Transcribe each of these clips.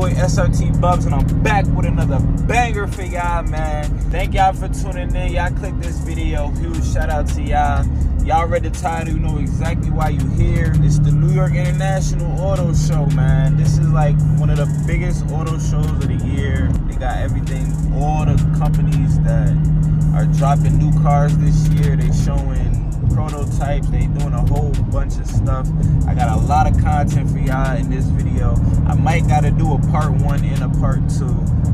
boy SRT BUBZ, and I'm back with another banger for y'all, man. Thank y'all for tuning in. Y'all click this video. Huge shout out to y'all. Y'all read the title, you know exactly why you here. It's the New York International Auto Show, man. This is like one of the biggest auto shows of the year. They got everything, all the companies that are dropping new cars this year. They showing prototypes, they doing a whole bunch of stuff. I got a lot of content for y'all in this video. I might gotta do a part 1 and a part 2.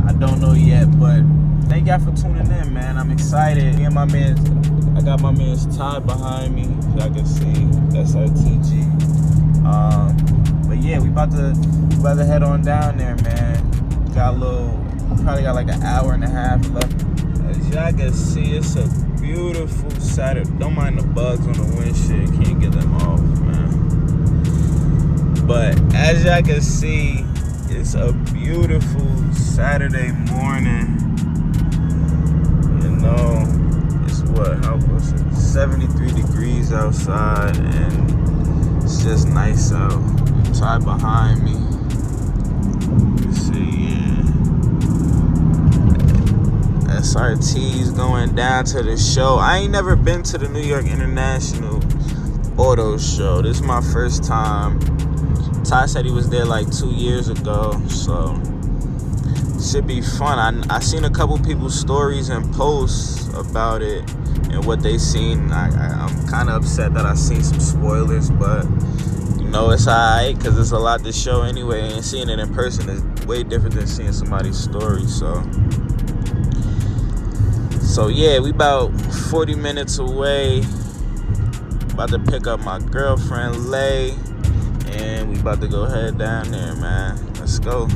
I don't know yet, but thank y'all for tuning in, man. I'm excited. Me and my man, I got my man's Todd behind me. Y'all can see that's our TG. But yeah, we about to head on down there, man. Probably got like an hour and a half left. As y'all can see, it's a beautiful Saturday. Don't mind the bugs on the windshield. Can't get them off, man. But as y'all can see, it's a beautiful Saturday morning. You know, it's how was it? 73 degrees outside, and it's just nice out. Right behind me. Let's see, yeah. SRT's going down to the show. I ain't never been to the New York International Auto Show. This is my first time. Ty said he was there like 2 years ago, so should be fun. I seen a couple people's stories and posts about it and what they seen. I'm kind of upset that I seen some spoilers, but you know, it's alright because there's a lot to show anyway, and seeing it in person is way different than seeing somebody's story. So yeah, we about 40 minutes away. About to pick up my girlfriend Lay, and we about to go head down there, man. Let's go.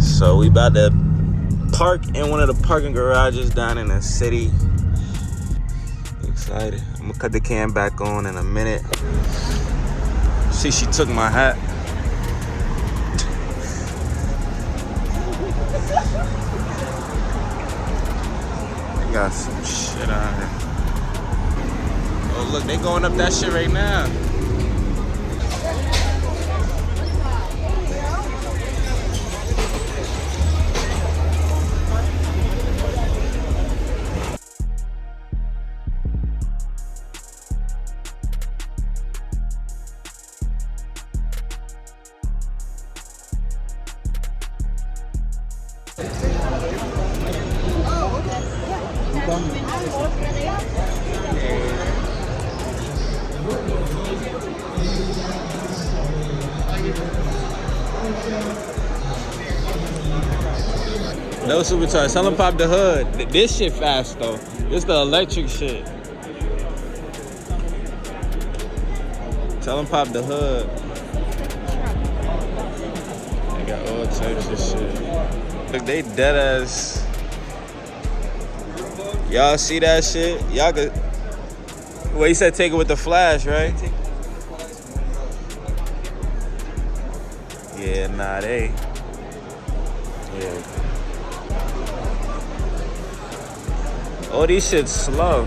So we about to park in one of the parking garages down in the city. Excited. I'm gonna cut the cam back on in a minute. See, she took my hat. They got some shit on here. Oh look, they going up that shit right now. No supercharged. Tell them pop the hood. This shit fast though. This the electric shit. Tell them pop the hood. They got all types of shit. Look, they dead ass. Y'all see that shit? Y'all could. Well, he said take it with the flash, right? Yeah, nah, they. Yeah. Oh, these shit's slow.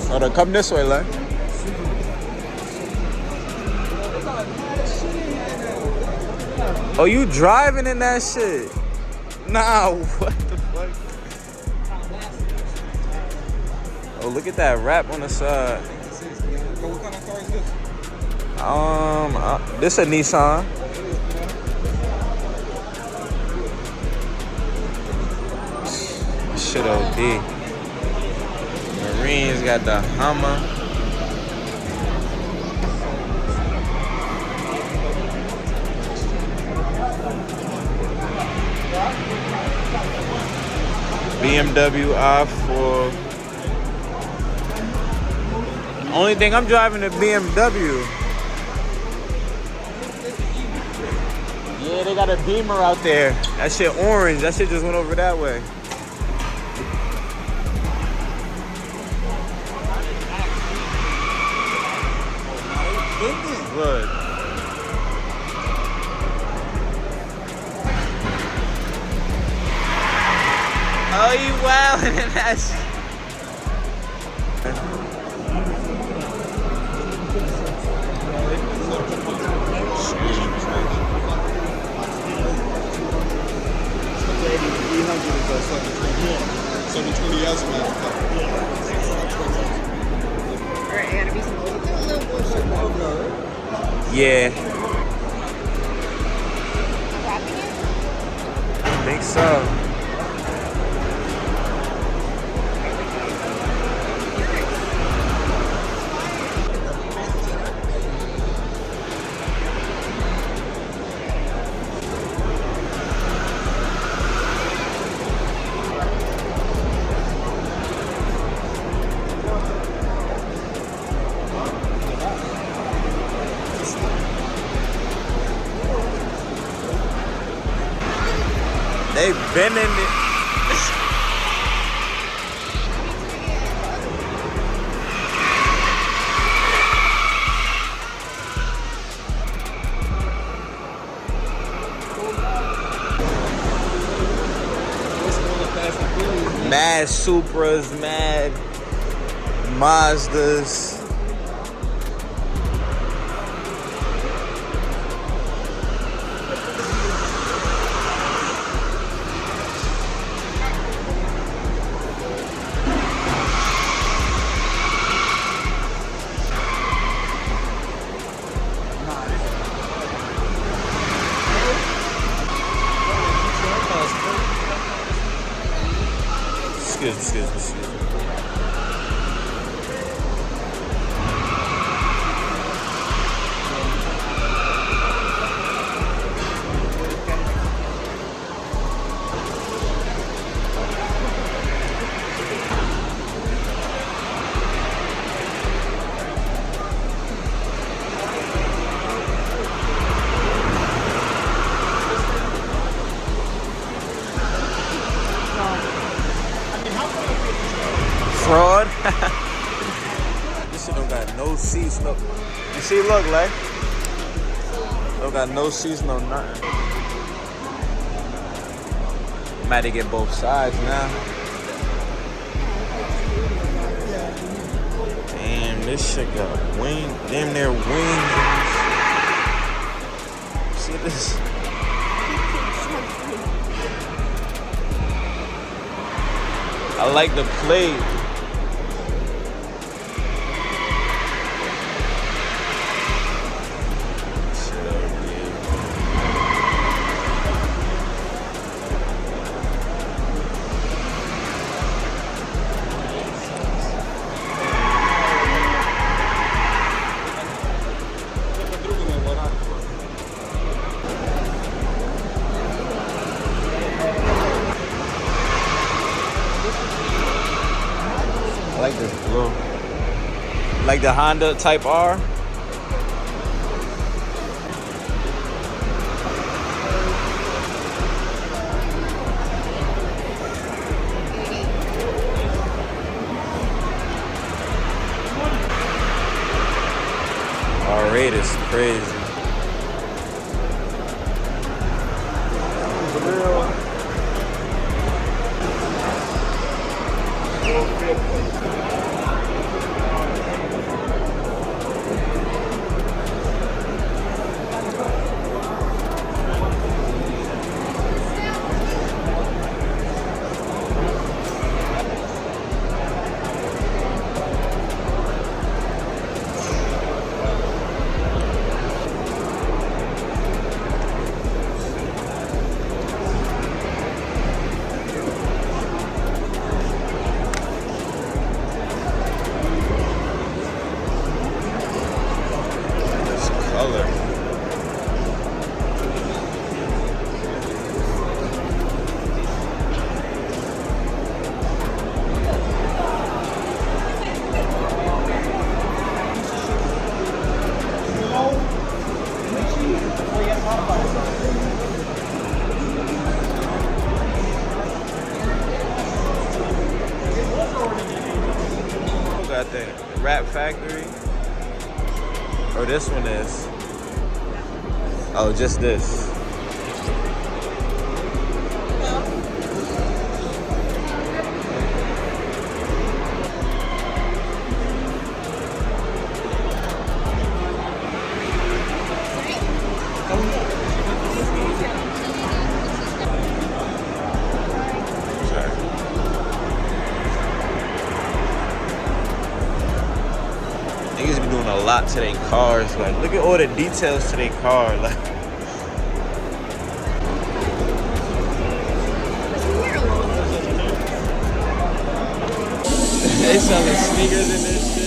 Hold on, come this way, like. Oh, you driving in that shit? Nah, what the fuck? Oh, look at that wrap on the side. What kind of car is this? This a Nissan. Shit OD. Marines got the Hummer. BMW i4. Only thing I'm driving a BMW. Yeah, they got a Beamer out there. That shit orange. That shit just went over that way. Fraud. Oh, you wildin' in that shit. Yeah. I think so. They've been in it. Mad Supras, mad Mazdas. Excuse me. Fraud. This shit don't got no seats, no. You see, look, like, don't got no seats, no nothing. Might have to get both sides now. Damn, this shit got wings, damn near wings. See this? I like the plate. I like this blue. Like the Honda Type R. R8 is crazy. Got the Rap Factory, or this one is. Oh, just this. Niggas be doing a lot to their cars. Like, look at all the details to their car. Like, they selling sneakers in this shit.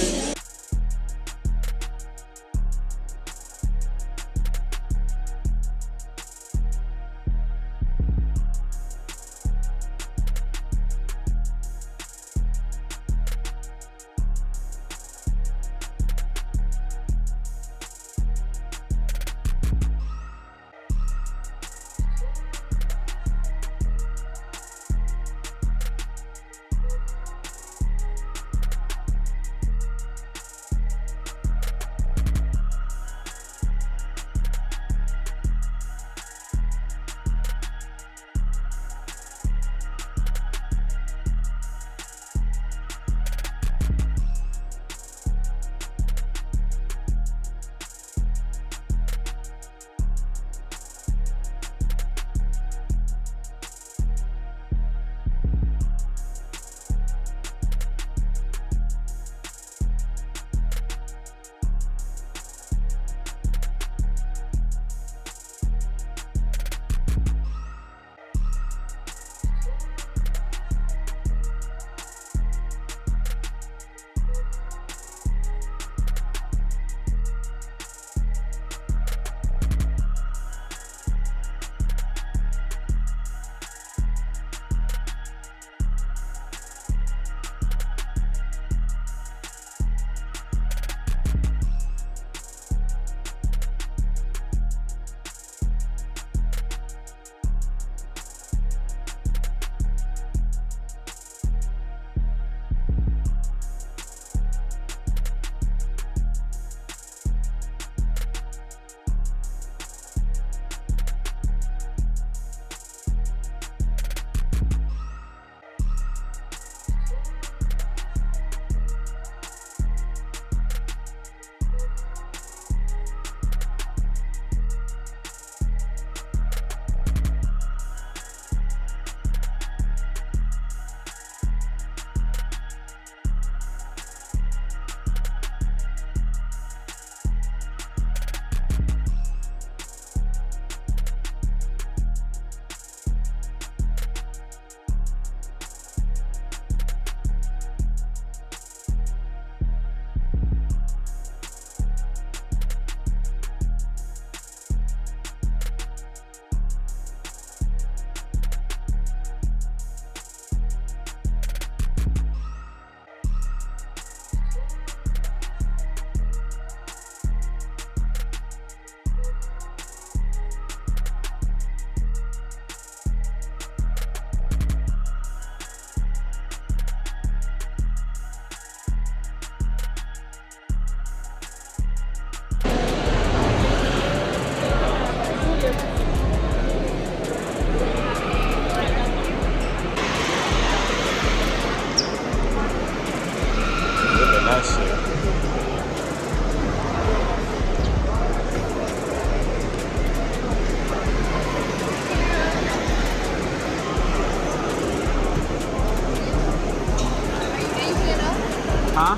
Huh?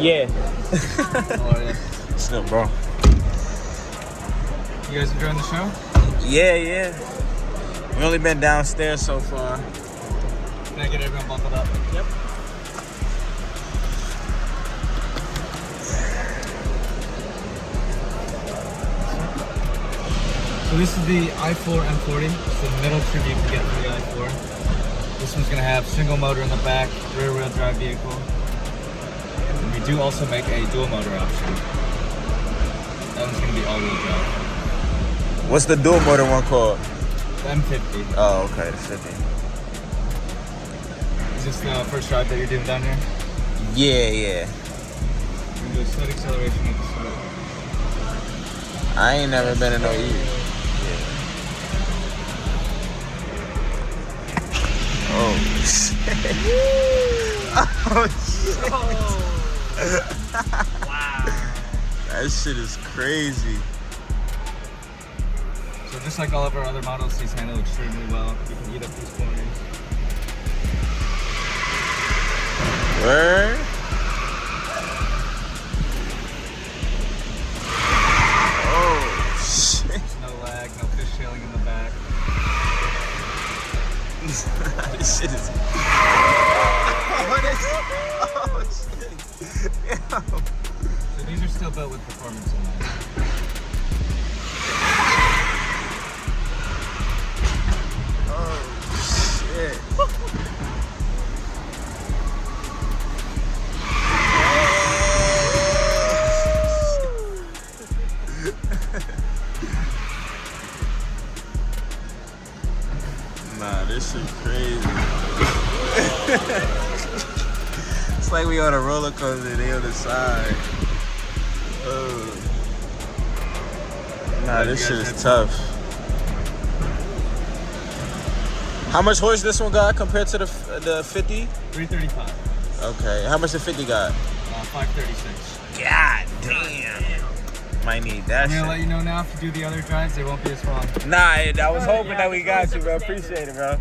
Yeah. Oh, yeah. Still, bro. You guys enjoying the show? Yeah. We only been downstairs so far. Can I get everyone buckled up? Yep. So this is the i4 M40. It's the middle trim you can get for the i4. This one's going to have single motor in the back, rear wheel drive vehicle. And we do also make a dual motor option. That one's going to be all wheel drive. What's the dual motor one called? The M50. Oh, okay, the 50. Is this the first drive that you're doing down here? Yeah. We're going to do a slight acceleration with the start. I ain't never been in no E. Oh shit. Oh shit. Wow. That shit is crazy. So just like all of our other models, these handle extremely well. You can eat up these corners. Word? Oh shit. There's no lag, no fishtailing in the back. This shit is. Oh shit. Yo. So these are still built with performance in mind. Oh shit. Nah, this shit crazy. It's like we on a roller coaster, they on the side. Oh. Nah, this shit is tough. How much horse this one got compared to the 50? 335. Okay, how much the 50 got? 536. God damn. Might need that I'm gonna shit. let you know now, if you do the other drives, they won't be as fun. Nah, I was hoping that we got you, bro. Appreciate it, bro.